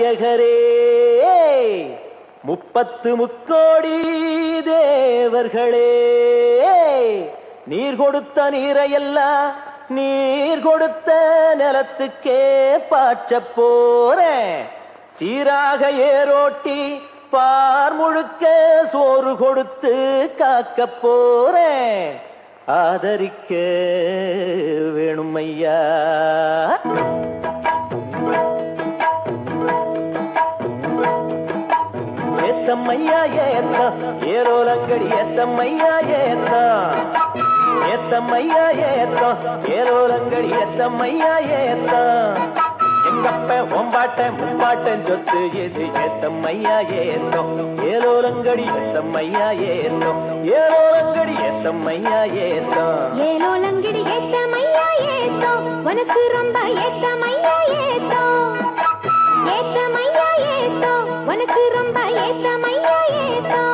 நாயகரே முப்பத்து முக்கோடி தேவர்களே நீர் கொடுத்த நீரையெல்லாம் நீர் கொடுத்த நிலத்துக்கே பாய்ச்ச போறேன் சீராக ஏரோட்டி பார் முழுக்க சோறு கொடுத்து காக்க போறேன் ஆதரிக்க வேணும் ஐயா ஏத்தம்மையா ஏத்தம் ஏரோலங்கடி ஏத்தம்மையா ஏத்தம் ஏத்தம்மையா ஏத்தம் ஏரோலங்கடி ஏத்தம்மையா ஏத்தம் எங்கப்ப ஒம்பாட்ட முப்பாட்டன் சொத்து எது ஏத்தம்மையா ஏத்தம் ஏரோலங்கடி ஏத்தம்மையா ஏத்தம் ஏரோலங்கடி ஏத்தம்மையா ஏத்தம் ஏரோலங்கடி ஏத்தம்மையா ஏத்தம் உனக்கு ரொம்ப ஏத்தம்மையா ஏத்தம் ஏத்தம்மையா ஏத்தம் உனக்கு ரொம்ப ஏத்தம்மையா ஏத்தம்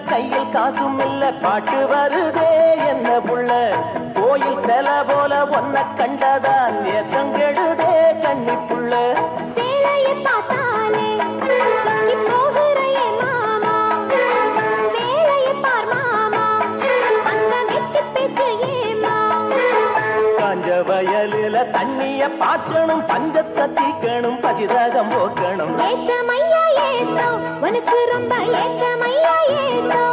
கையில் காசும் இல்ல பாட்டு வருதே என்ன புள்ள கோயில் செல போல ஒன்ன கண்டதான் ஏத்தங்கெடுதே கண்ணி புள்ள சேலையை பார்த்தாலே போகிறையே மாமா வேலையை பார் மாமா அந்த வெட்டி பேச்சு ஏமா காஞ்ச வயலில தண்ணிய பாய்ச்சணும் பஞ்சத்தை தீக்கணும் பதிரகம் போக்கணும் ஏத்தமையா ஏத்தம் உனக்கு ரொம்ப ஏத்தமையா ஏத்தம்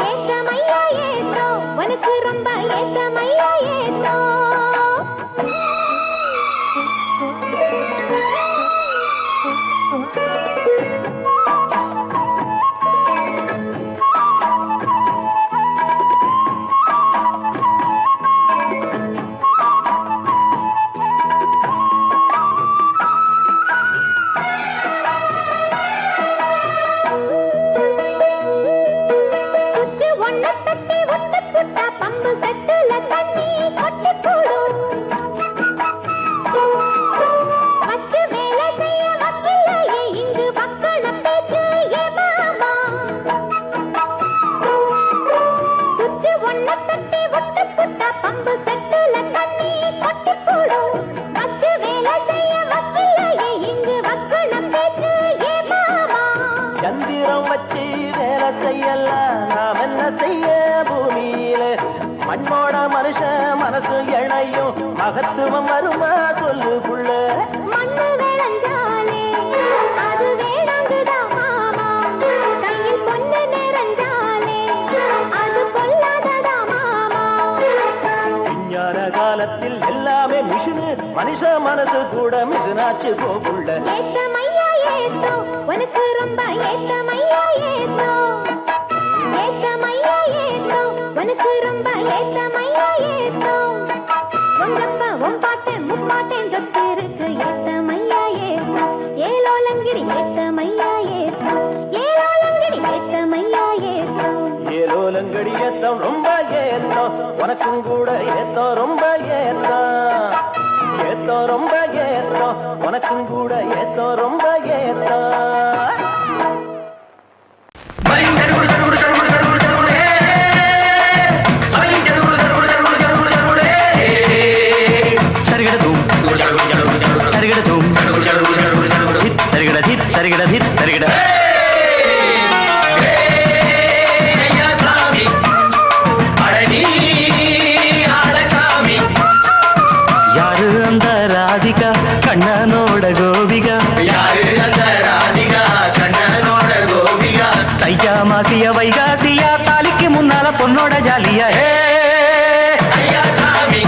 ஏத்தமையா ஏத்தம் உனக்கு ரொம்ப ஏத்தமையா ஏத்தம் பம்பு சட்டுல தண்ணி கொட்டி போடும் வச்சு வேலை செய்ய வக்கிலையே இங்கு மக்கள பேச்சு ஏ மாமா சுச்சு ஒன்ன தட்டி ஒட்டு புட்டா பம்பு சட்டுல தண்ணி கொட்டி போடும் வச்சு வேலை செய்ய வக்கிலையே இங்கு மக்கள பேச்சு ஏ மாமா சந்திரம் வச்சு வேலை செய்யலாம் நாம் என்ன செய்ய பூமியில மண்ணோட மனுஷ மனசு இணையும் மகத்துவம் வருமா சொல்லு புள்ள மண்ணு விளைஞ்சாலே அது வேணாங்குதான் மாமா கையில் பொண்ணு நிறைஞ்சாலே அது கொல்லாததா மாமா விஞ்ஞான காலத்தில் எல்லாமே மிஷினு மனுஷ மனசு கூட மிஷினாச்சு போகுள்ள ஏத்தமையா ஏத்தம் உனக்கு ரொம்ப ஏத்தமையா ஏத்தம் ஏத்தமையா ஏத்தம் உனக்கு ரொம்ப ஏத்தமையா ஏத்தம் உங்கப்பா உன் பாட்டேன் முப்பாட்டேன் சொத்து இருக்கு ஏத்தமையா ஏத்தம் ஏலோலங்கிரி ஏத்தமையா ஏத்தம் ஏலோலங்கிரி ஏத்தமையா ஏத்தம் ஏலோலங்கடி ஏத்தம் ரொம்ப ஏத்தம் உனக்கும் கூட ஏத்தம் ரொம்ப ஏத்தம் ஏத்தம் ரொம்ப ஏத்தம் உனக்கும் கூட ஏத்தம் ரொம்ப ஏத்தம் யாரு அந்த ராதிகா கண்ணனோட கோபிகா யாரு அந்த ராதிகா கண்ணனோட கோபிகா தையா மாசிய வைகாசியா தாலிக்கு முன்னால பொண்ணோட ஜாலியா ஐயா சாமி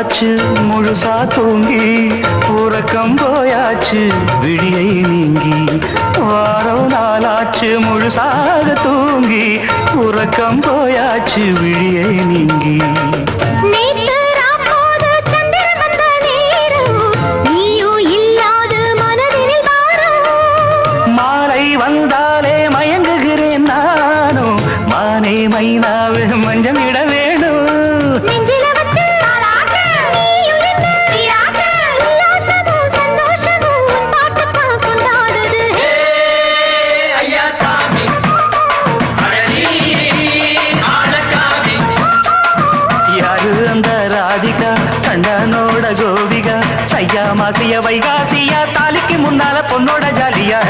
நாளாச்சு முழுசா தூங்கி உறக்கம் போயாச்சு விழியை நீங்கி வாரம் நாளாச்சு முழுசாக தூங்கி உறக்கம் போயாச்சு விழியை நீங்கி மாலை வந்தாலே மயங்குகிறேன் நானும் மானே மைனாவே மஞ்சம் இட வேணும் கண்ணனோட கோபிகா ஐயா மாசிய வைகாசியா தாலிக்கு முன்னால பொண்ணோட ஜாலியா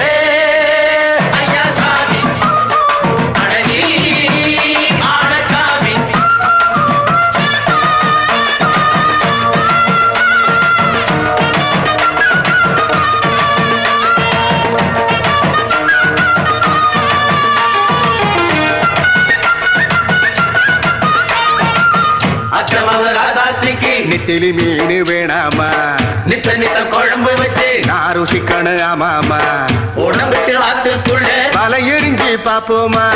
நெத்திலி மீன் வேணாமா நித்த நித்த குழம்பு வச்சு நான் ருசிக்கணும் ஆமாமா உடம்புக்கு ஆத்துக்குள்ள பல எரிஞ்சி பாப்போமா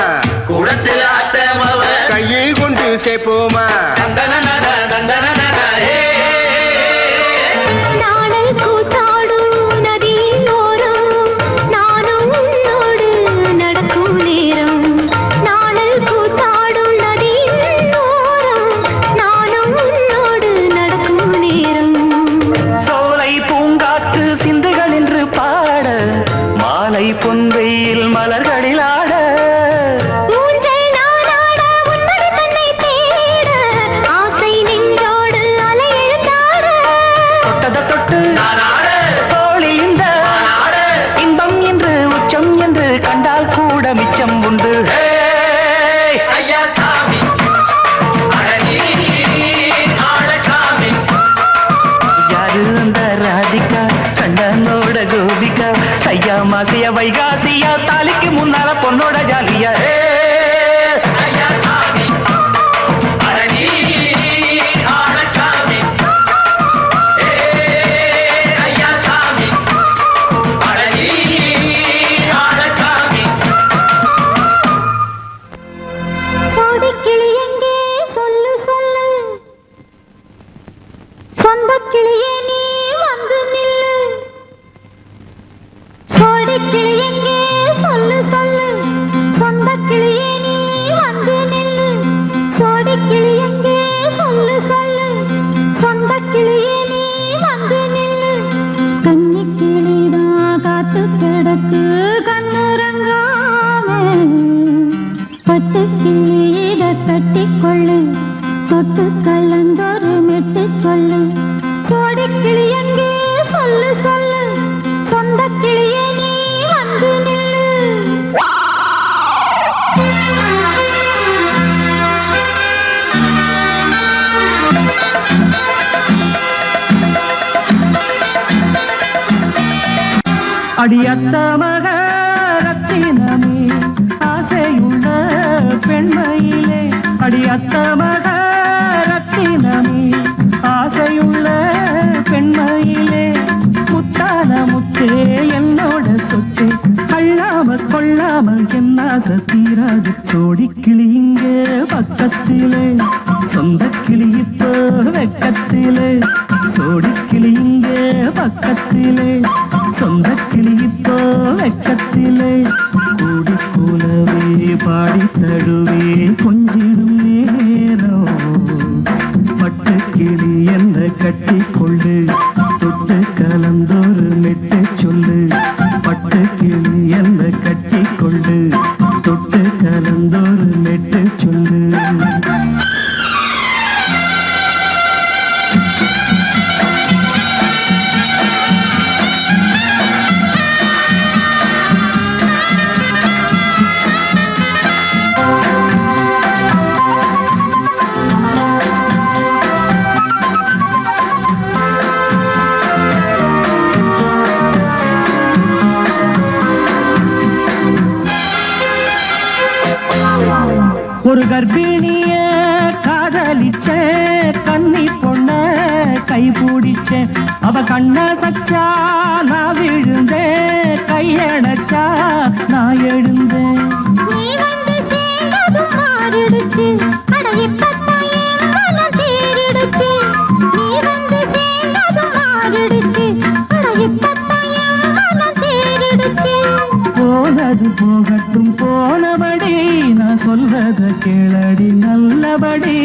குடத்துல ஆத்தமாவ கையை கொண்டு சேர்ப்போமா தந்தன தந்தன பொன்வெயில் மலர்களில் ஆட தொட்டத தொட்டு தோழி இந்த இன்பம் என்று உச்சம் என்று கண்டால் கூட மிச்சம் உண்டு யாரு அந்த ராதிகா கண்ணனோட கோபிகா ஐயா மாசிய வைகாசியா தாலிக்கு முன்னால பொண்ணோட ஜாலியா கட்டிக்கொள்ளு தொட்டு கலந்தொரு மெட்டு சொல்லு கோடி கிளி எங்கே சொல்லு சொல்லு சொந்த கிளியே நீ வந்து நில்லு அடியத்த மகரத்தினமே ஆசையுள்ள பெண்மையிலே அடியத்த மகரத்தினமே ஆசையுள்ள பெண்மையிலே முத்தான முத்தே என்னோட சொத்து அள்ளாம கொள்ளாம என்ன தீராது சோடி கிளி இங்கே பக்கத்திலே சொந்த கிளி இப்போ வெக்கத்திலே சோடி கிளி இங்கே பக்கத்திலே சொந்த கிளி இப்போ வெக்கத்திலே கூடி கூலவே பாடி தடுவே கொஞ்சிடும் நேரம் பட்டு கிளி என்ன கட்டி கொள்ளு தொட்டு கலந்தொரு மெட்டு சொல்லு பட்டு கிளி என்ன கட்டி கொள்ளு தொட்டு கலந்தொரு மெட்டு சொல்லு ஒரு கர்ப்பிணிய காதலிச்ச கன்னி பொண்ண அவ கண்ண சச்சா நான் விழுந்தேன், கையடைச்சா நான் எழுந்தேன். நீ வந்து சேர்ந்ததும் மாறிடுச்சு, அட இப்பத்தான் என் மனம் தேறிடுச்சு. நீ வந்து சேர்ந்ததும் மாறிடுச்சு, அட இப்பத்தான் என் மனம் தேறிடுச்சு. போனது போகட்டும் போனபடி, நான் சொல்வத கேளடி நல்லபடி.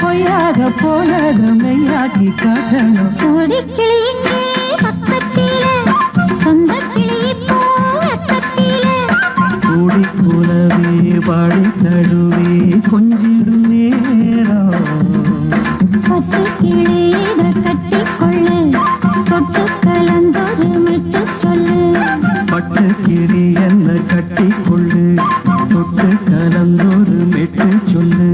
பொய்யாக போனது மெய்யாக்கி காட்டணும். கூடிக்கிளி இங்கே பக்கத்திலே, சொந்த கிளி இப்போ வெக்கத்திலே. கூடி கூடவே பாடி தழுவி கொஞ்சிடும் நேரம். பட்டு கிளி இத கட்டிக்கொள்ளு, தொட்டு கலந்தொரு மிட்டு சொல்லு. பட்டு கிளி என்ன கட்டிக்கொள்ளு, தொட்டு கலந்தொரு மெட்டு சொல்லு.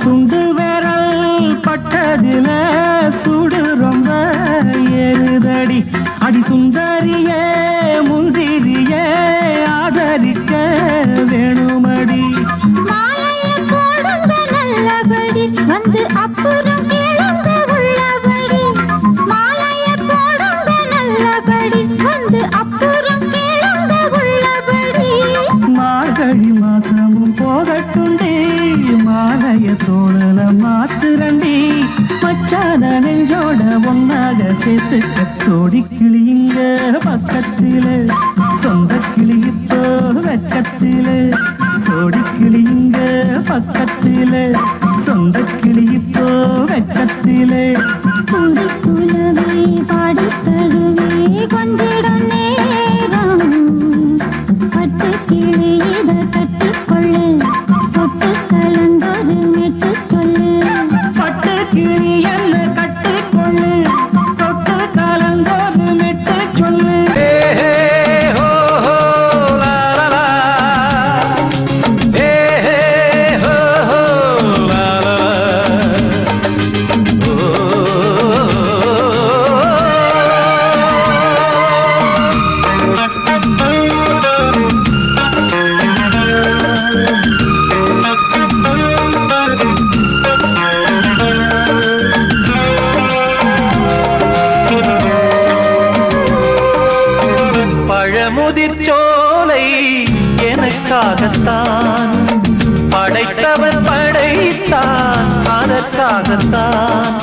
சுண்டு விரல் பட்டதில சுடு ரொம்ப ஏறுதடி. அடி சுந்தரியே முந்திரியே ஆதரிக்க வேணுமடி. மாலையை போடுங்க நல்லபடி, வந்து அப்புறம் கேளுங்க உள்ளபடி. மாலையை போடுங்க நல்லபடி, வந்து அப்புறம் கேளுங்க உள்ளபடி. மார்கழி மாசமும் போகட்டுண்டி, மாலைய தோழல மாத்துரண்டி. மச்சான நெஞ்சோட ஒன்னாக சேர்த்துக்க. சோடி கிளிங்க பக்கத்தில, சொந்த கிளி இப்போ வெக்கத்தில. சோடி கிளிங்க பக்கத்தில, சொந்த கிளி இப்போ வெக்கத்தில. கூடி குலவை பாடி தழுவி கொஞ்சிடும் நேரம். பட்டு கிளி இத கட்டிக்கொள்ளு, தொட்டு கலந்தொரு மெட்டு சொல்லு. பட்டு கிளி என்ன கட்டிக்கொள்ளு, தொட்டு கலந்தொரு மெட்டு சொல்லு. பழமுதிர்ச்சோலை எனக்காகத்தான் படைத்தவன் படைத்தான், அதற்காகத்தான்.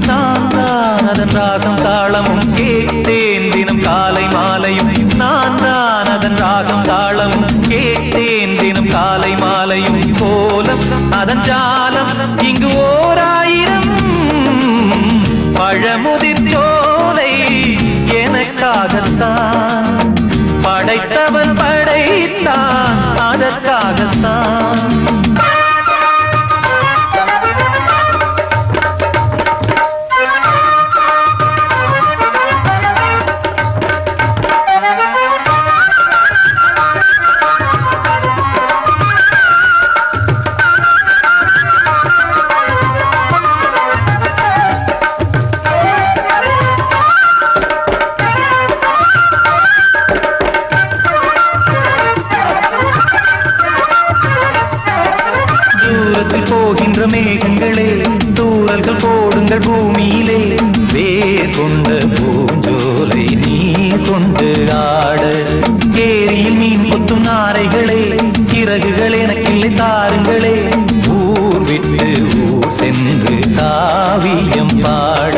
நான் தான் அதன் ராகம் தாளமும் கேட்டேன் தினம் காலை மாலையும். நான் தான் அதன் ராகம் தாளமும் கேட்டேன் தினம் காலை மாலையும். கோலம் அதன் ஜாலம் இங்கு ஓராயிரம். பழமுதிர்ச்சோலை எனக்காகத்தான் படைத்தவன் படைத்தான், அதற்காகத்தான். போகின்ற மேகங்களே, தூரல்கள் போடுங்கள் பூமியிலே. வேர் கொண்ட பூஞ்சோலை நீ கொண்டு ஆட. ஏரியில் மீன் கொத்தும் நாரைகளே, இறகுகள் எனக்கில்லை தாருங்களே. ஊர் விட்டு ஊர் சென்று காவியம் பாட.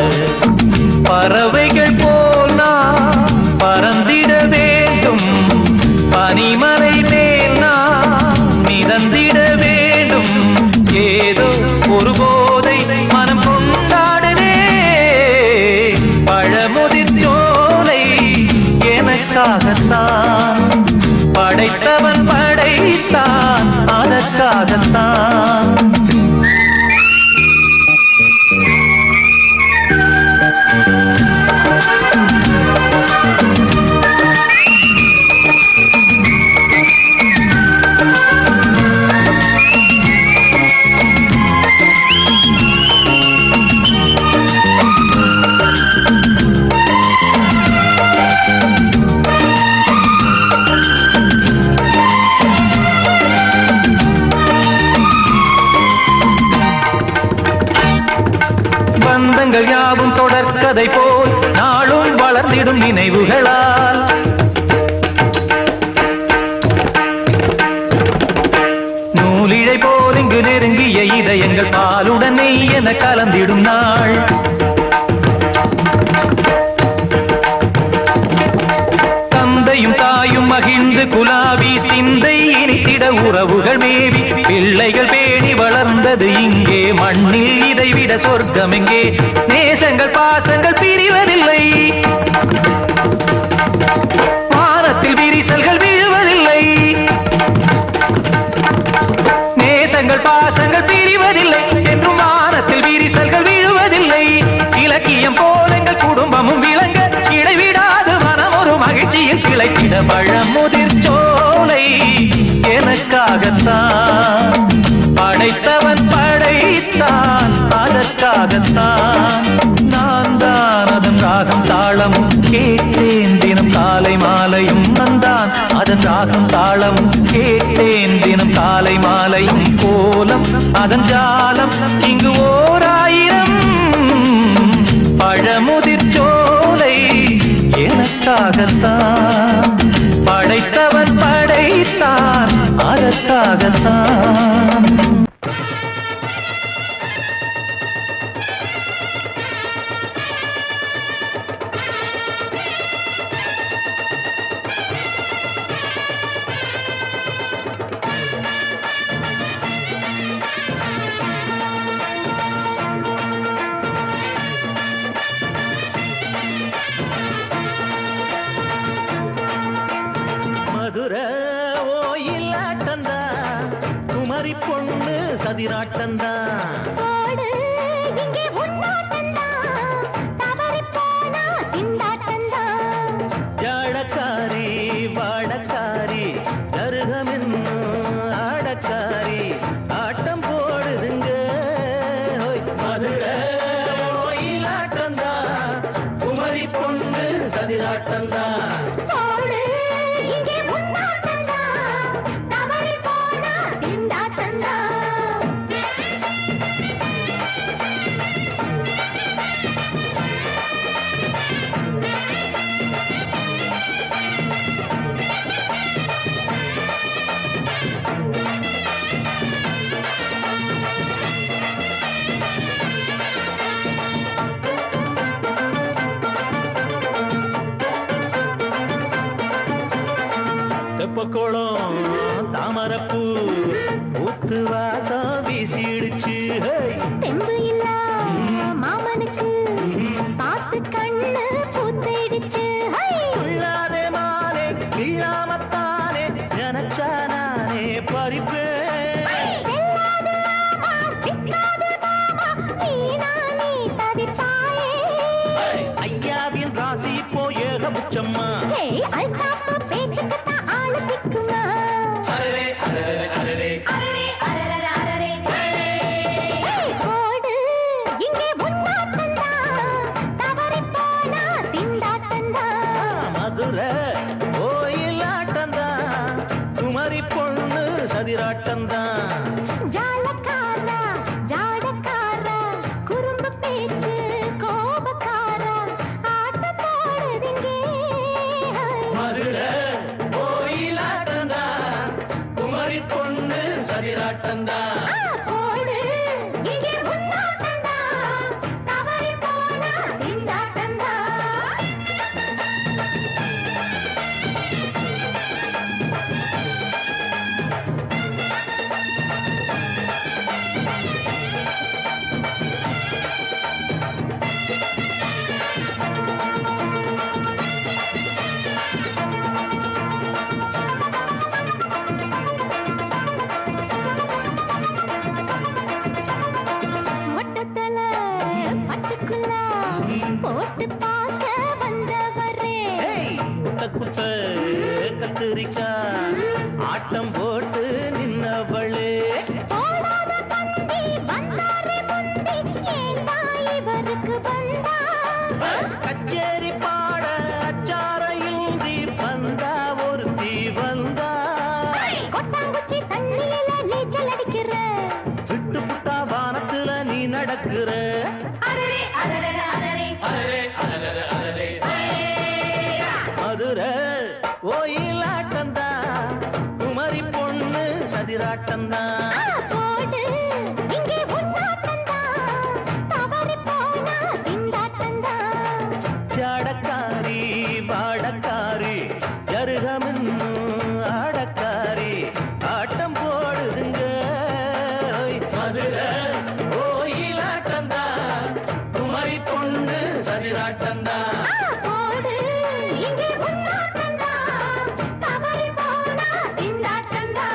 பறவைகள் போல் நான் பறந்திட வேண்டும், பனிமலை மேல் நான் மிதந்திட வேண்டும். ஏதோ ஒரு போதை மனம் கொண்டாடுதே. பழமுதிர்ச்சோலை எனக்காகத்தான் படைத்தவன் படைத்தான், அதற்காகத்தான். பூத்ததை போல் நாளும் வளர்ந்திடும் நினைவுகளால் நூலிழை போல் இங்கு நெருங்கிய இதயங்கள் பாலுடன் நெய் என கலந்திடும் நாள் தந்தையும் தாயும் மகிழ்ந்து குலாவி சிந்தை இனித்திட உறவுகள் மேவி பிள்ளைகள் பேணி வளர்ந்தது இங்கே மண்ணில் இதைவிட சொர்க்கம் எங்கே நேசங்கள் பாசங்கள் பிரிவதில்லை வானத்தில் விரிசல்கள் விழுவதில்லை நேசங்கள் பாசங்கள் பிரிவதில்லை என்றும் வானத்தில் விரிசல்கள் விழுவதில்லை இலக்கியம் போல எங்கள் குடும்பமும் விளங்க இடைவிடாது மனம் ஒரு மகிழ்ச்சியில் கிளைக்கிட பழமுதிர் சோலை எனக்காகத்தான் படைத்தவன் படைத்தான் அதற்காகத்தான் நான் தான் அதன் ராகம் தாளமும் கேட்டேன் தினம் காலை மாலையும் வந்தான் அதன் ராகம் தாளமும் கேட்டேன் தினம் காலை மாலையும் கோலம் அதன் ஜாலம் இங்கு ஓர் ஆயிரம் பழமுதிர் சோலை எனக்காகத்தான் படைத்தவன் படைத்தான் அதற்காகத்தான் மதுரை ஓயிலாட்டந்தா குமரி பொண்ணு சதிராட்டந்தா போடு இங்கே உன்னாட்டந்தா தவறி போனா திண்டாட்டந்தா ஜாடக்காரி வாடக்காரி தருகமென்னு ஆடக்காரி ஆட்டம் போடுதுங்க ஹோய். மதுரை ஓயிலாட்டந்தா குமரி பொண்ணு சதிராட்டந்தா போடு இங்கே உன்னாட்டந்தா தவறி போனா திண்டாட்டந்தா தெப்பக்குளம் தாமரப்பூ ஊத்து வாசம் வீசிடுச்சு ஹேய். தெம்பு இல்ல மாமனுக்கு பார்த்து கண்ணு பூத்திடுச்சு ஹை துள்ளாதே மாலே வீழாமத்தானே நினைச்சா நானே பறிப்பேன் செல்லாது மாமா சிக்காது மாமா நீ தவிப்பாயே ஐயாவின் ராசி இப்போ ஏகபட்சம்மா ஹே அல்தாப்பு பேச்சுக்கு தான் ஆளு திக்குமா அரரே அரரே அரரே அரரே அரரே அரரே ஹே போடு இங்கே உன்னாட்டந்தா தவறி போனா திண்டாட்டந்தா மதுரை கோயிலாட்டந்தா குமரி பொண்ணு சதிராட்டந்தா ஜாலக்காரா ஜாடக்காரா குறும்பு பேச்சு கோபக்காரா ஆட்ட போடுதிங்கே மதுரை கோயிலாட்டந்தா குமரி பொண்ணு சதிராட்டந்தா போடு இங்கே உன்னாட்டந்தா தவறி போனா திண்டாட்டந்தா மொட்டத்தல பட்டுக்குள்ள போட்டு பார்க்க வந்தவரே குட்ட குட்ட கத்திரிக்கா ஆட்டம் போட்டு நின்னவளே போடாத பந்தி வந்தாரே முந்தி ஏண்டா இவருக்கு வந்தா கச்சேரி பாட அச்சார இந்தி வந்தா ஒருத்தி வந்தா கொட்டாங்குச்சி தண்ணியில நீச்சல் அடிக்கிற விட்டு புட்டா வானத்துல நீ நடக்கிற அரரே அரரே அரரே அரரே ஓயிலாட்டந்தா குமரி பொண்ணு சதிராட்டந்தா போடு இங்கே உன்னாட்டந்தா தவறி போனா திண்டாட்டந்தா ஜாடக்காரி பாடக்காரி ஜருகமின்னு ஆடக்காரி ஆட்டம் போடுதுங்க மதுரை ஓயிலாட்டந்தா குமரி பொண்ணு சதிராட்டந்தா போடு இங்கே உன்னாட்டந்தா தவறி போனா திண்டாட்டந்தா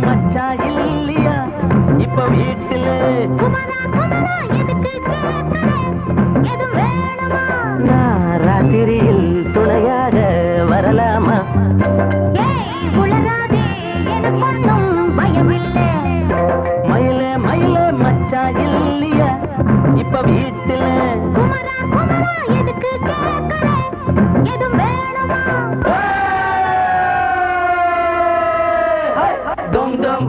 மச்சா இல்லையா இப்ப வீட்டுல குமரா குமரா எதுக்கு கேக்குற எது வேணுமா நான் ராத்திரியில் துணையாக வரலாமா ஏய் உளராதே எனக்கு ஒண்ணும் பயமில்லை மயில மயில மச்சா இல்லையா இப்ப வீட்டுல குமரா குமரா எதுக்கு கேக்குற எது வேணுமா டும் டும்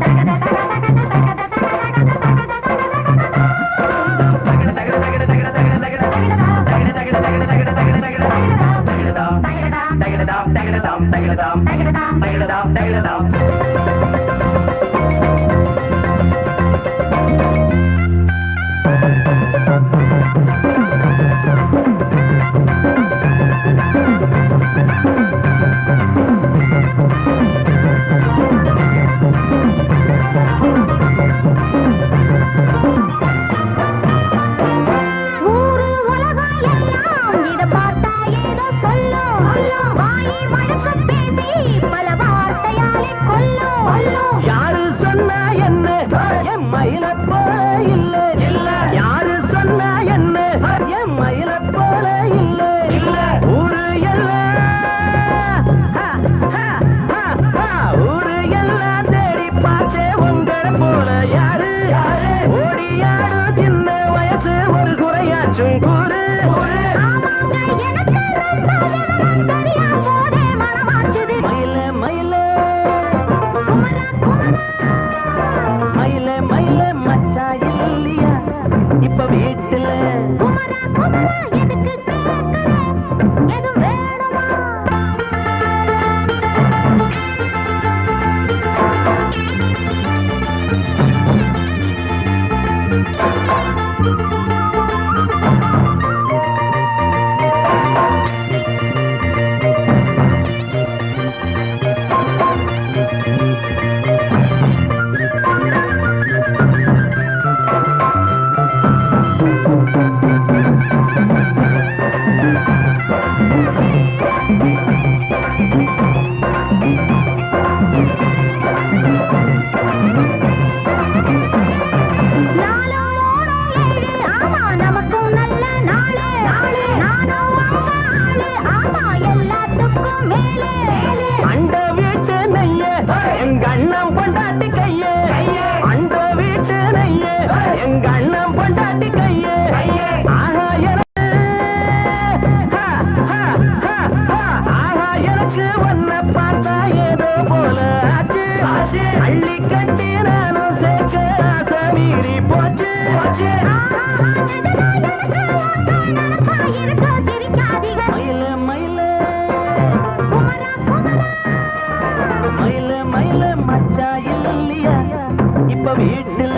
ஊரு உலகம் எல்லாம் இத பார்த்தா ஏதோ சொல்லும் வாயை வழக்க பேசி பல வார்த்தையாலே கொல்லும் யாரு சொன்னா என்ன என் மயில போல இல்ல இல்ல யாரு சொன்னா என்ன என் மயில போல இல்ல இல்ல ஊரு எல்லாம் ஊரு எல்லாம் தேடி பார்த்தே உங்களை போல யாரு ஓடியாரு சின்ன வயசு ஒரு குறையாச்சும் கூறு ஆமாங்க எனக்கு ரொம்ப விவரம் தெரியா போதே மனமாச்சுது மயில மயில குமரா குமரா மயில மயில மச்சா இல்லையா இப்ப வீட்டுல குமரா குமரா எதுக்கு கேக்குற எது வேணுமா நாலும் மூணும் ஏழு ஆமா நமக்கும் நல்ல நாளு நானும் அம்மா ஆளு ஆமா எல்லாத்துக்கும் மேலே அண்ட வீட்டு நெய்ய எங்க அண்ணன் பொண்டாட்டி கைய அண்ட வீட்டு நெய்ய எங்க அண்ணன் பொண்டாட்டி கைய ஆஹா எனக்கு ஆஹா எனக்கு ஒன்ன பார்த்தா ஏதோ போல ஆச்சு அள்ளி கட்டி நானும் சேர்க்க ஆசை மீறி போச்சு மயில மயில மயில மயில மச்சா இல்லையா இப்ப வீட்டுல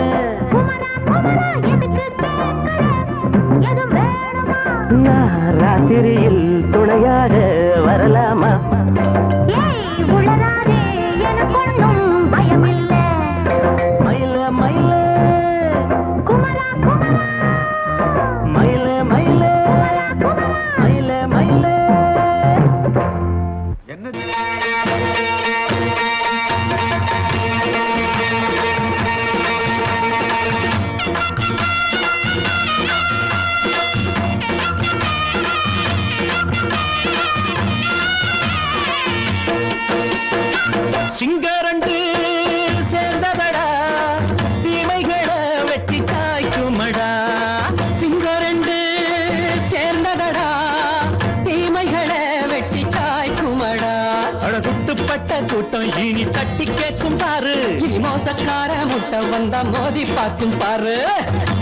நான் ராத்திரியில் துணையாக வரலாமா மயில மயில மயில மயில மயில மயில சிங்கரண்டு சேர்ந்ததடா தீமைகளை வெட்டி காய்க்குமடா சிங்கரண்டு சேர்ந்ததடா தீமைகளை வெட்டி காய்க்குமடா அழகுட்டுப்பட்ட கூட்டம் இனி தட்டி கேட்கும் பாரு இனி மோசக்கார முட்டை வந்தா மோதி பார்க்கும் பாரு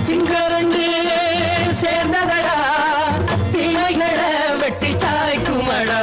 சிங்கரண்டு சேர்ந்ததடா தீமைகளை வெட்டி காய்க்குமடா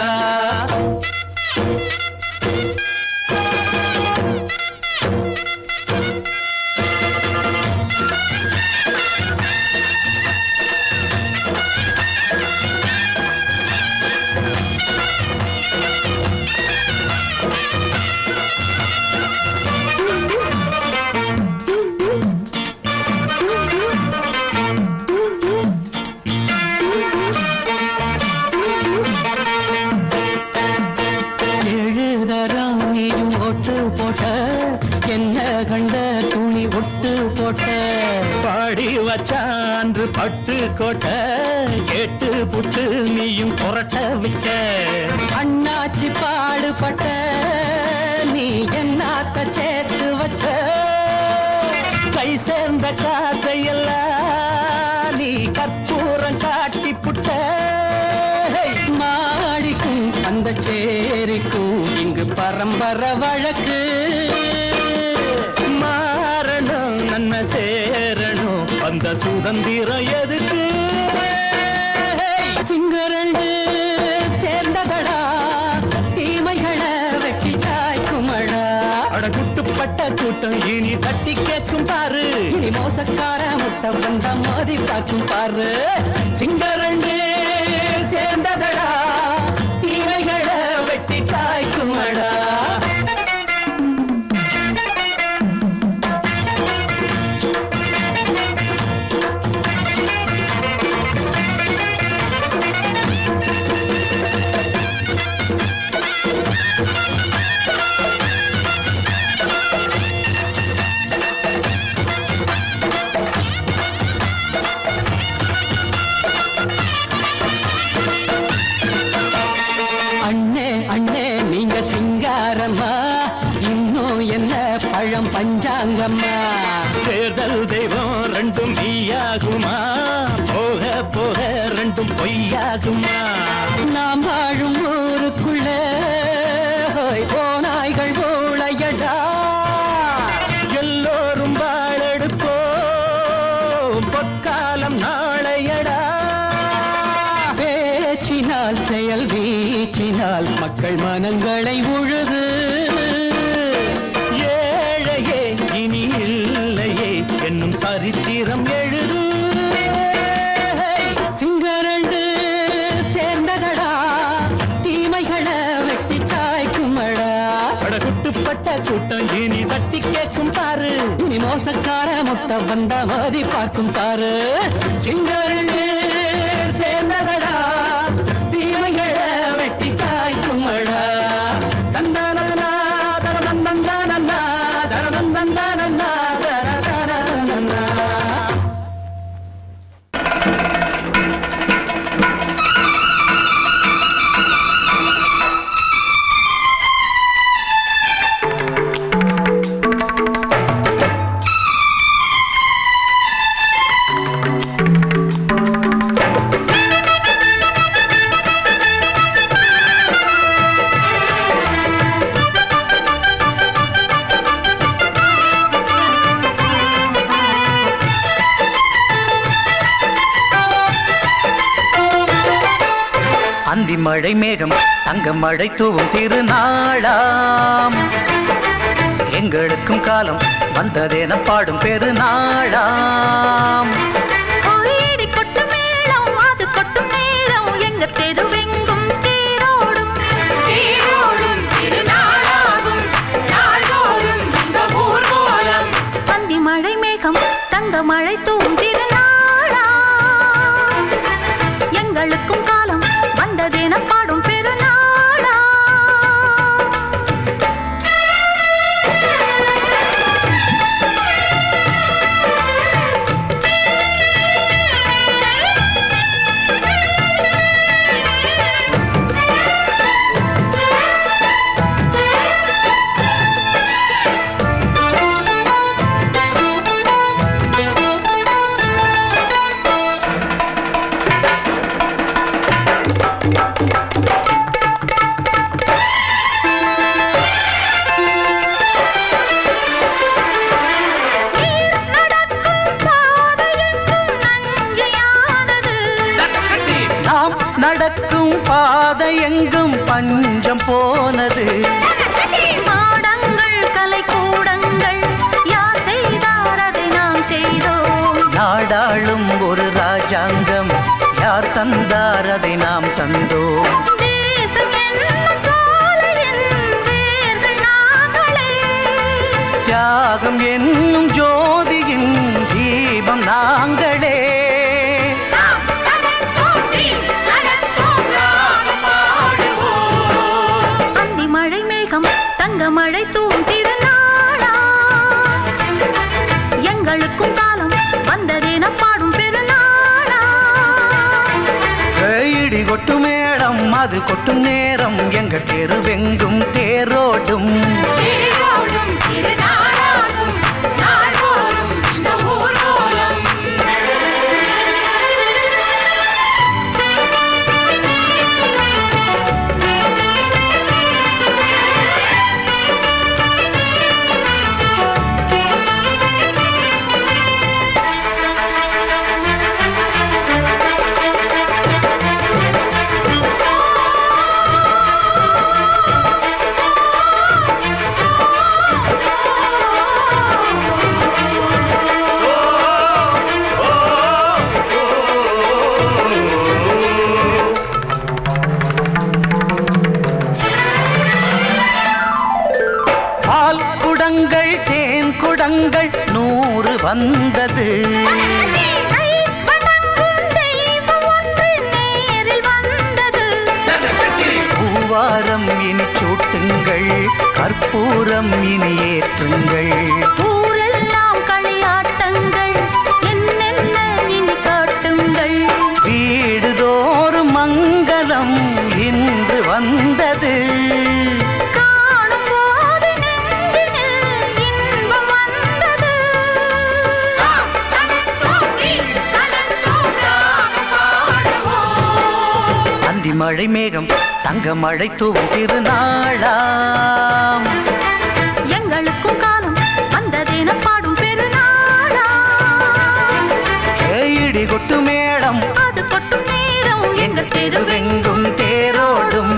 கண்ட துணி ஒட்டு போட்ட பாடி வச்சான்று பட்டு கோட்டை கேட்டு புட்டு நீயும் புரட்ட விட்ட அண்ணாச்சி பாடுபட்ட நீ என்னாத்த சேர்த்து வச்ச கை சேர்ந்த காசையெல்லாம் நீ கற்பூரம் காட்டி புட்ட மாடிக்கும் அந்த சேரிக்கும் இங்கு பரம்பரை வழக்கு மாறணும் நன்மை சேரணும் அந்த சுதந்திரம் எதுக்கு சிங்கரண்டு சேர்ந்ததடா தீமைகளை வெட்டி தாய்க்குமடா அட குட்டுப்பட்ட கூட்டம் இனி தட்டி கேட்கும் பாரு இனி மோசக்கார முட்டை வந்த மோதி பார்க்கும் பாரு சிங்கரண்டு சேர்ந்ததடா தீமைகளை வெட்டி தாய்க்குமடா இன்னும் என்ன பழம் பஞ்சாங்கம்மா தேர்தல் தெய்வம் ரெண்டும் மெய்யாகுமா போக போக ரெண்டும் பொய்யாகுமா நாம் வாழும் ஊருக்குள்ள போனாய்கள் ஊழையடா எல்லோரும் வாழெடுப்போம் பொற்காலம் நாளையடா பேச்சினால் செயல் வீச்சினால் மக்கள் மனங்களை உழுது ஏழையே இனி இல்லையே என்னும் சரித்திரம் எழுது சிங்கரண்டு சேர்ந்ததடா தீமைகளை வெட்டி சாய்க்குமடா படகுட்டுப்பட்ட கூட்டம் இனி தட்டி கேட்கும் பாரு இனி மோசக்கார முட்டை வந்த மோதி பார்க்கும் பாரு சிங்கரண்டு சேர்ந்ததடா தீமைகளை வெட்டி காய்க்குமடா தந்தானா தரதந்தந்தானா தரதந்தந்தானா தரதந்தந்தானா அந்தி மழை மேகம் தங்க மழை தூவும் திருநாளாம் எங்களுக்கும் காலம் வந்ததென பாடும் பெருநாளாம் கோயிடி கொட்டு மேளம் அது கொட்டும் நேரம் எங்க தெருவெங்கும் தேரோடும் தேரோடும் திருநாளாகும் நாள்தோறும் இந்த ஊர்வலம் அந்தி மழை மேகம் தங்க மழை தூவும் திருநாளாம் எங்களுக்கும் காலம் வந்ததென பாடும் பெருநாளா நடக்கும் பாதை எங்கும் பஞ்சம் போனது மாடங்கள் கலை கூடங்கள் யார் செய்தார் அதை நாம் செய்தோம் நாடாளும் ஒரு ராஜாங்கம் யார் தந்தார் அதை நாம் தந்தோம் தேசம் என்னும் சோலையின் வேர்கள் நாங்களே தியாகம் என்னும் ஜோதியின் தீபம் நாங்களே அந்தி மழை மேகம் தங்க மழை தூவும் திருநாளா அது கொட்டும் நேரம் எங்க தெருவெங்கும் தேரோடும் தேன் குடங்கள் 100 வந்தது பூவாரம் இனி சூட்டுங்கள் கற்பூரம் இனி ஏற்றுங்கள் ஊரெல்லாம் களியாட்டங்கள் என்னென்ன இனி காட்டுங்கள் வீடுதோறும் மங்களம் இன்று வந்தது மழை மேகம் தங்க மழை தூவும் திருநாளாம் எங்களுக்கும் காலம் வந்ததென பாடும் பெருநாளாம் இடி கொட்டு மேளம் அது கொட்டும் நேரம் எங்கள் தெருவெங்கும் தேரோடும்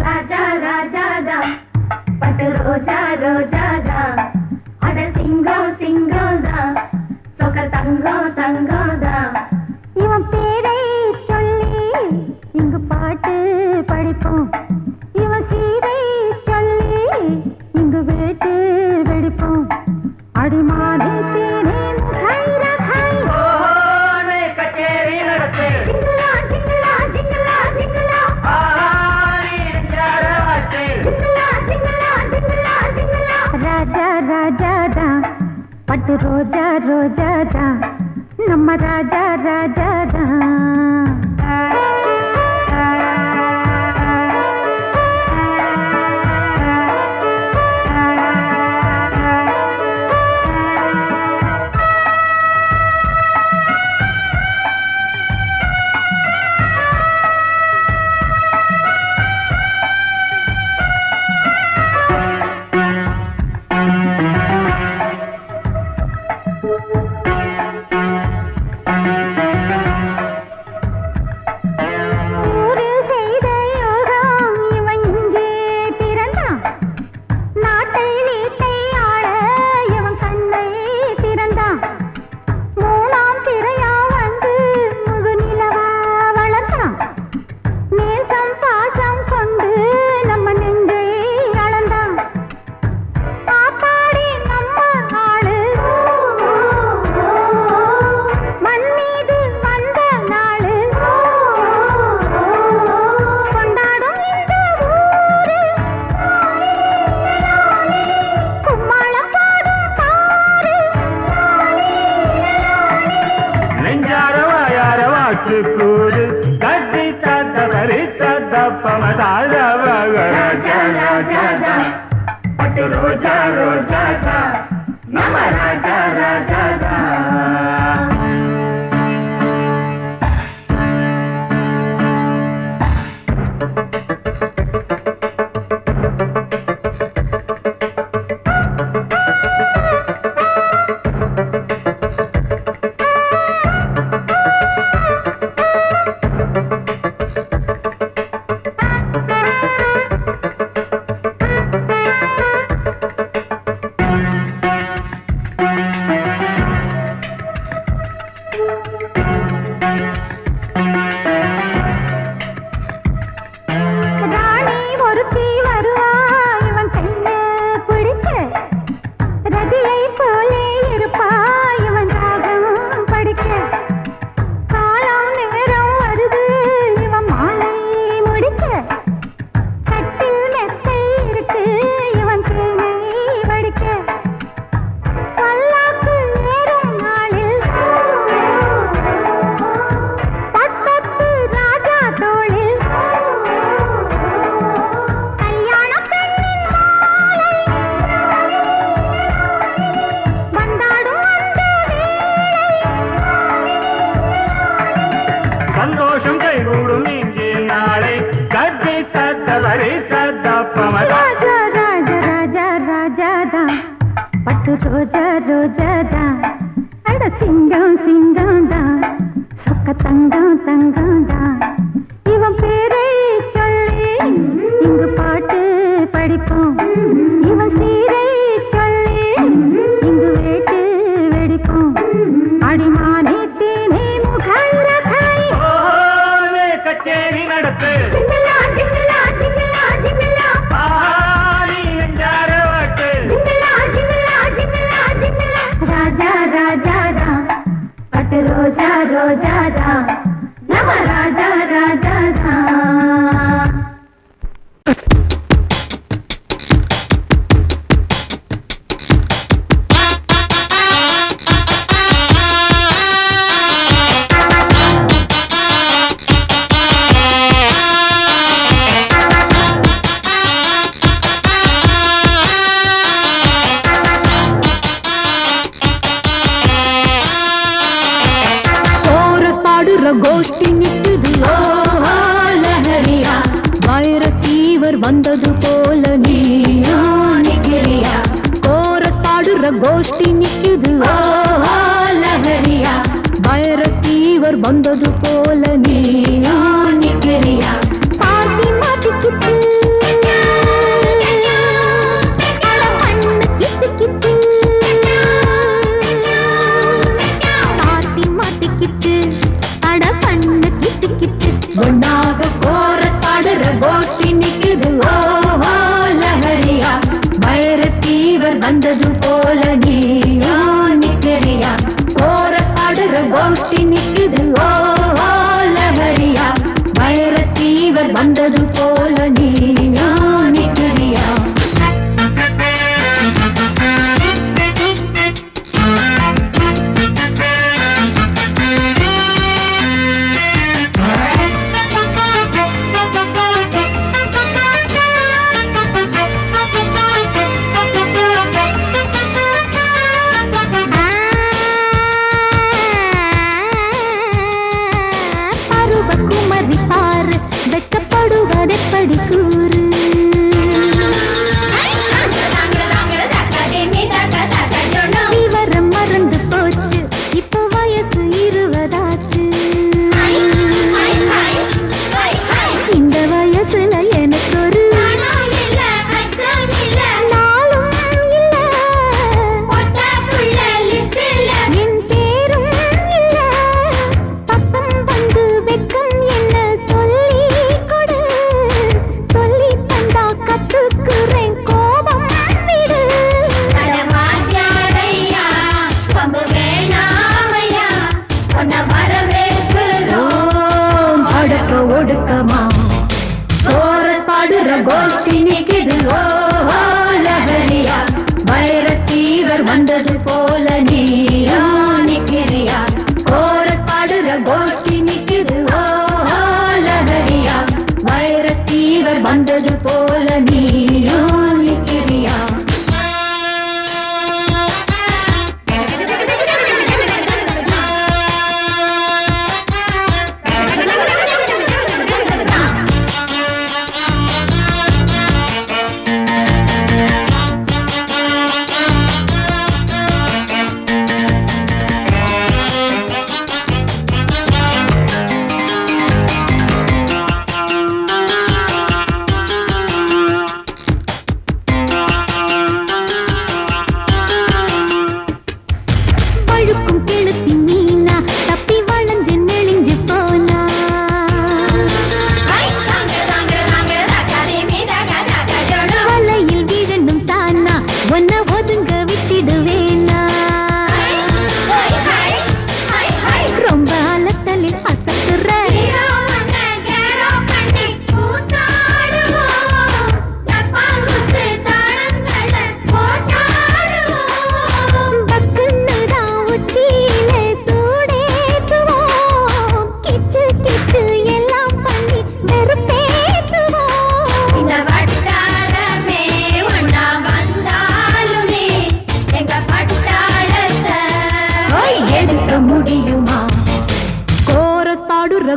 ராஜா ராஜாதா பட்டு ரோஜா ரோஜாதா அட சிங்கம் சிங்கம்தா சொக்க தங்கம் தங்கம்தா இவன் பேரை சொல்லி இங்கு பாட்டு படிப்போம் இவன் சீரை சொல்லி இங்கு வேட்டு வெடிப்போம் அடிமானே தேனே கச்சேரி நடத்து ராஜா ராஜாதா பட்டு ரோஜா ரோஜாதா நம்ம ராஜா ராஜாதா பட்டு ரோஜா ரோஜா தான் நம்ம ராஜா ராஜா தான். ரோஜா ரோஜாதா அட சிங்கம் சிங்கம்தா சொக்க தங்கம் தங்கம்தா இவன் பேரை சொல்லி இங்கு பாட்டு படிப்போம் இவன் சீரை சொல்லி இங்கு வேட்டு வெடிப்போம் அடிமானே தேனே முகரகாய் கச்சேரி நடத்து சிங்கலா சிங்கலா சிங்கலா சிங்கலா ராஜா ராஜாதா பட்டு ரோஜா ரோஜாதா நம்ம ராஜா ராஜாதா கோஷ்டி நிக்குது லஹரியா வைரஸ் ஃபீவர் வந்தது போல நீயா நிக்கிறியா கோரஸ் பாடுற கோஷ்டி நிக்குது லஹரியா வைரஸ் ஃபீவர் வந்தது போல நீயா நிக்கிறியா பாட்டி மாட்டிக்கிட்டு கிச்சு கிச்சு பாட்டி மாட்டிக்கிச்சு ஒன்னாக கோரஸ் பாடுற கோஷ்டி நிக்குது லஹரியா வைரஸ் ஃபீவர் வந்தது போல நீயா நிக்கிறியா கோரஸ் பாடுற கோஷ்டி நிக்குது லஹரியா வைரஸ் ஃபீவர் வந்தது போல நீயா நிக்கிறியா வந்தது போல நீயா நிக்கிறியா கோரஸ் பாடுற கோஷ்டி நிக்குது லஹரியா வைரஸ் ஃபீவர் வந்தது போல நீயா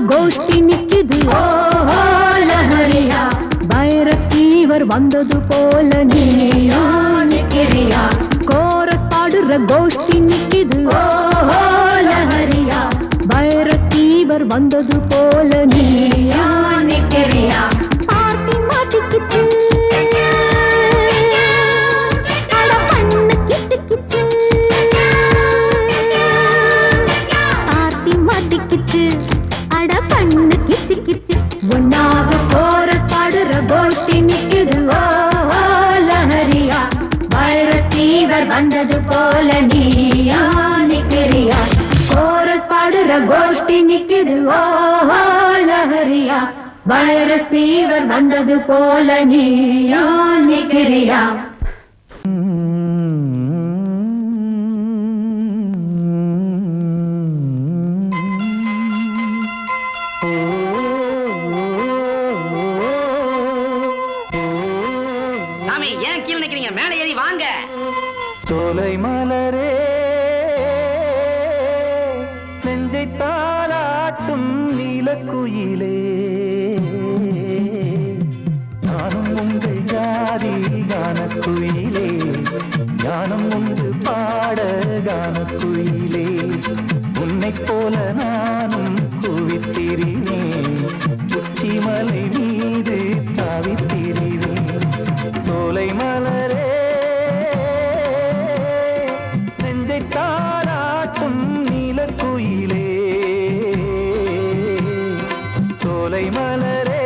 கோஷ்டி நிக்குது ஓஹோ லஹரியா வைரஸ் ஃபீவர் வந்தது போல நீயா நிக்கிறியா கோரஸ் பாடுற கோஷ்டி நிக்குது ஓஹோ லஹரியா வைரஸ் ஃபீவர் வந்தது போல நீயா நிக்கிறியா பாட்டி மாட்டிக்கிச்சு அட பண்ணு கிச்சு கிச்சு பாட்டி மாட்டிக்கிச்சு அட பண்ணு கிச்சு கிச்சு ஒன்னாக கோரஸ் பாடுற கோஷ்டி நிக்குது ஓஹோ லஹரியா வைரஸ் ஃபீவர் வந்தது போல நீயா நிக்கிறியா கோரஸ் பாடுற கோஷ்டி நிக்குது ஓஹோ லஹரியா வைரஸ் ஃபீவர் வந்தது போல நீயா நிக்கிறியா சாமி ஏன் கீழே நிக்கிறீங்க மேலே ஏறி வாங்க சோலை மலரே நெஞ்சை தாளாட்டும் நீலக்குயிலே நானும் உங்கள் ஜாதி கானக்குயிலே ஞானம் உண்டு பாட கானக்குயிலே உன்னைப் போல நானும் குவித்திரினேன் உச்சிமலை மீது தாவித்திரினேன் சோலை மலரே நெஞ்சை தாளாட்டும் நீலக்குயிலே சோலை மலரே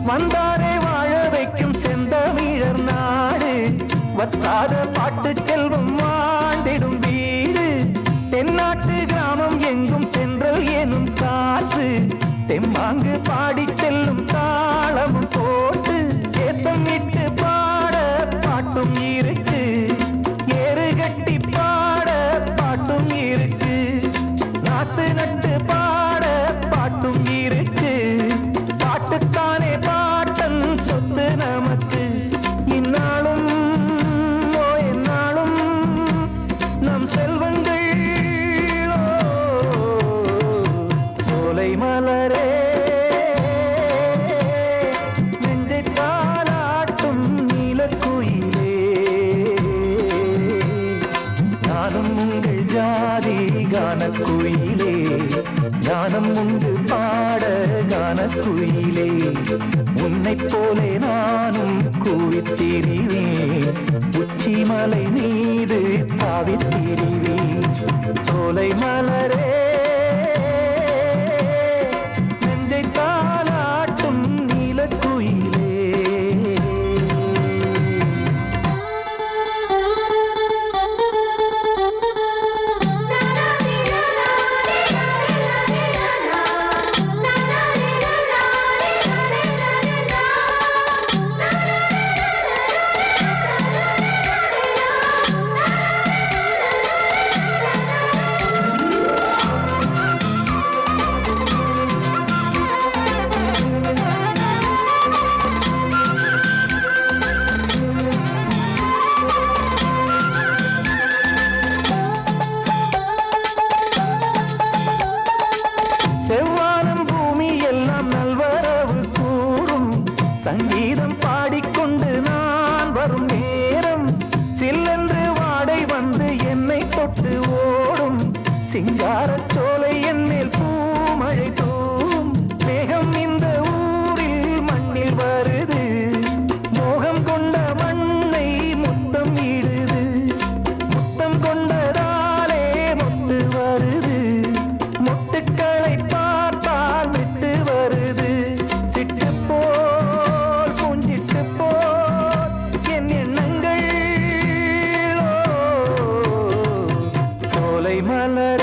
வந்தாரே வாழ வைக்கும் செந்தமிழர் நாடு வத்தாத பாட்டு செல்வம் வாழ்ந்திடும் வீடு தென்னாட்டு கிராமம் எங்கும் தென்றல் எனும் காற்று தெம்மாங்கு பாடி செல்லும் தாளமும் போட்டு ஏத்தம் இட்டு பாட பாட்டும் இருக்கு ஏறு கட்டி பாட பாட்டும் இருக்கு நாத்து நட்டு பாட பாட்டும் இருக்கு பாட்டுத்தானே பாட்டன் சொத்து நமக்கு இந்நாளும் ஓ எந்நாளும் நம் செல்வங்கள் ஓ, சோலை மலரே நெஞ்சை தாளாட்டும் நீலக்குயிலே நானும் உங்கள் ஜாதி கானக்குயிலே ஞானம் உண்டு பாட கானக்குயிலே உன்னைப் போலே நானும் கூவித்திரிவேன் உச்சிமலை மீது தாவித்திரிவேன் சோலை மலரே நெஞ்சை தாளாட்டும் நீலக்குயிலே செவ்வானம் பூமி எல்லாம் நல்வரவு கூறும் சங்கீதம் பாடிக்கொண்டு நான் வரும் நேரம் சில்லென்று வாடை வந்து என்னை தொட்டு ஓடும் சிங்காரச் சோலை என் மேல் பூமழை தூவும் மேகம் இந்த ஊரில் மண்ணில் வருது மோகம் கொண்ட மண்ணை முத்தம் இடுது முத்தம் கொண்டதாலே முத்து வருது முட்டுக்களை பார்த்தால் விட்டு வருது சிட்டு போல் பூஞ்சிட்டு போல் என் எண்ணங்கள் ஓ, சோலை மலர்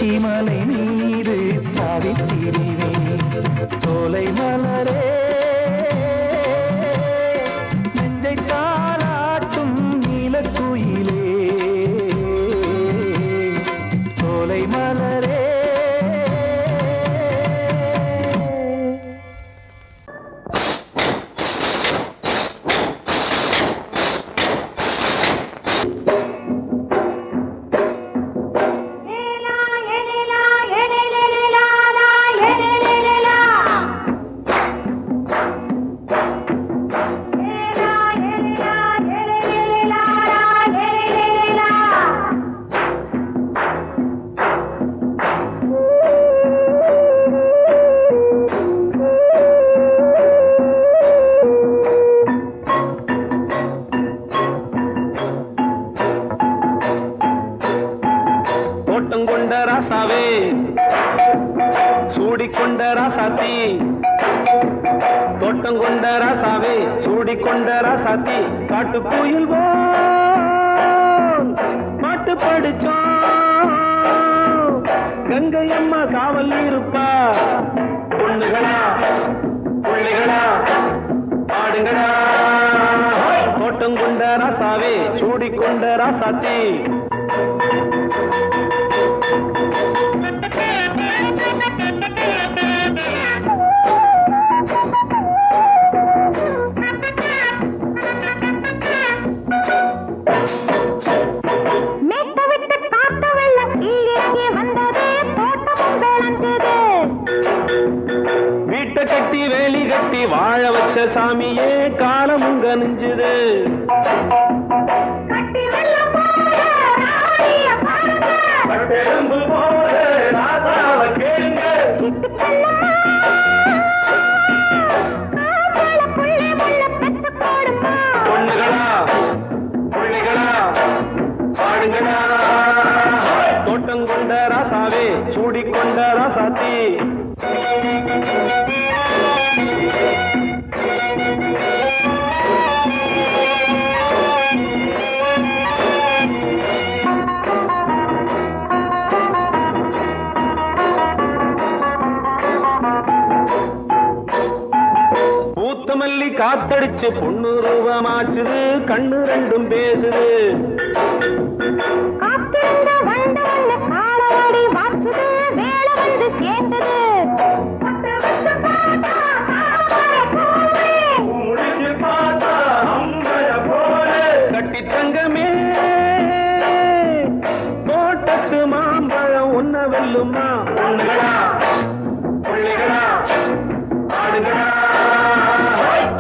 உச்சிமலை மீது தாவித் திரிவேன் சோலை மலரே நெஞ்சை தாலாட்டும் நீலக்குயிலே சோலை மலரே தோட்டங்கொண்ட ராசாவே சூடிக்கொண்ட ராசாத்தி தோட்டங்கொண்ட ராசாவே சூடிக்கொண்ட ராசாத்தி காட்டுக்குயில் பாட்டு படிச்சோம் கங்கை அம்மா காவல் இருப்பா பொண்ணுகளா பிள்ளைகளா ஆடுங்களா தோட்டங்கொண்ட ராசாவே சூடிக்கொண்ட ராசாத்தி வீட்டை கட்டி வேலி கட்டி வாழ வச்ச சாமியே காலமுங்க நெஞ்சுது பொண்ணுகளா பிள்ளைகளா பாடுங்களா தோட்டங்கொண்ட ராசாவே சூடிக்கொண்ட ராசாத்தி பூத்தமல்லி காத்தடிச்சு பொண்ணு ரூபமாச்சுது கண்ணு ரெண்டும் பேசுது கட்டி தங்கமே தோட்டத்து மாம்பழம் உன்ன வெல்லுமா பொண்ணுகளா பிள்ளைகளா ஆடுகளா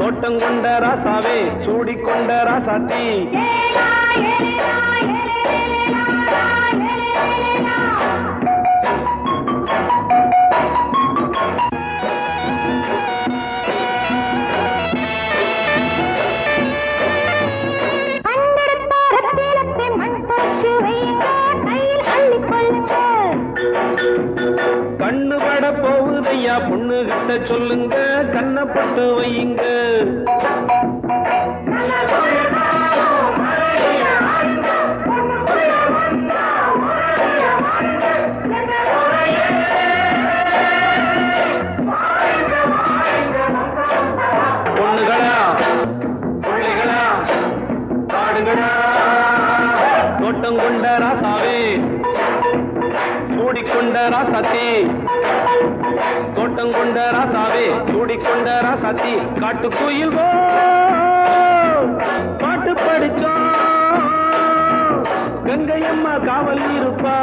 தோட்டங்கொண்ட ராசாவே சூடிக்கொண்ட ராசாத்தி கண்ணு பட போகுதையா பொண்ணு கிட்ட சொல்லுங்க கண்ணப்பட்டு வையுங்க பொண்ணுகளா பிள்ளைகளா பாடுங்களா தோட்டங்கொண்ட ராசாவே சூடிக்கொண்ட ராசாத்தி தோட்டங்கொண்ட ராசாவே சூடிக்கொண்ட ராசாத்தி காட்டுக்குயில் பாட்டு படிச்சோம் கங்கை அம்மா காவல் இருப்பா